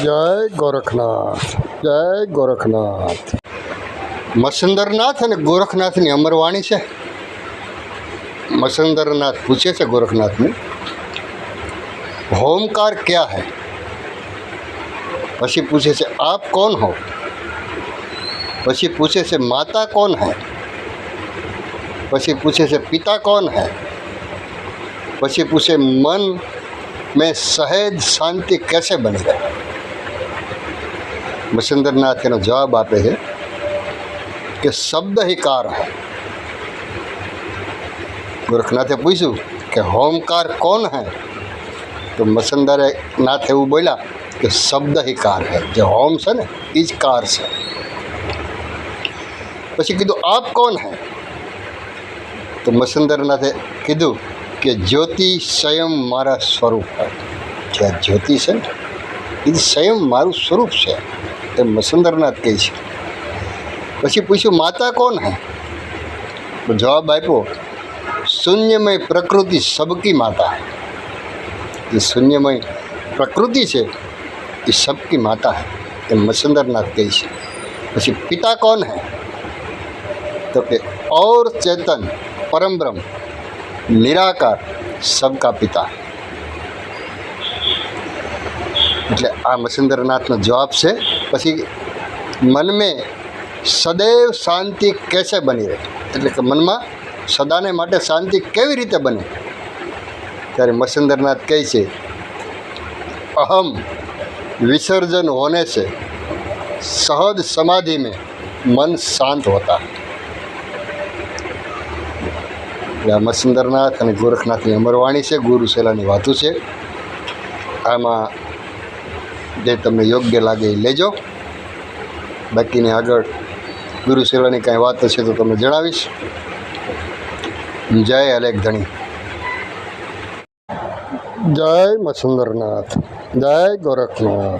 જય ગોરખનાથ, જય ગોરખનાથ. મસંદરનાથ અને ગોરખનાથની અમરવાણી છે. મસંદરનાથ પૂછે છે ગોરખનાથને, હોમકાર ક્યાં હૈ? પછી પૂછે છે આપ કોણ હો? પછી પૂછે છે માતા कौन है? પછી પૂછે છે પિતા कौन है? પછી પૂછે मन में સહેજ શાંતિ कैसे बनी रहे? મસંદરનાથ એનો જવાબ આપે છે કે શબ્દ ही कार है. ગોરખનાથે પૂછ્યું કે હોમકાર કોણ હૈ? તો મસંદરનાથ એવું બોલ્યા કે શબ્દ ही कार है. જે હોમ છે ને એ જ કાર છે. પછી કીધું આપ કોણ હૈ? તો મસંદરનાથે કીધું કે જ્યોતિ સ્વયં મારા સ્વરૂપ હૈ. જે આ જ્યોતિ છે ને એ સ્વયં મારું સ્વરૂપ છે એ મસંદરનાથ કહે છે. પછી પૂછ્યું માતા કોણ હૈ? તો જવાબ આપ્યો શૂન્યમય પ્રકૃતિ સબકી માતા હૈ. જે શૂન્યમય પ્રકૃતિ છે એ સબકી માતા હૈ એ મસંદરનાથ કહે છે. પછી પિતા કોણ હૈ? તો કે और चेतन परम ब्रह्म निराकार सबका पिता. એટલે આ મસંદરનાથનો જવાબ છે. પછી મન મેં સદૈવ શાંતિ कैसे બની રહે? એટલે કે મનમાં સદાને માટે શાંતિ કેવી રીતે બને? ત્યારે મસંદરનાથ કહે છે અહમ विसर्जन होने से सहज समाधि में मन शांत होता है. આ મસંદરનાથ અને ગોરખનાથની અમરવાણી છે, ગુરુશેલાની વાતો છે. આમાં જે તમને યોગ્ય લાગે એ લેજો. બાકીની આગળ ગુરુશેલાની કાંઈ વાત હશે તો તમને જણાવીશ. જય અલેખ ધણી. જય મસંદરનાથ, જય ગોરખનાથ.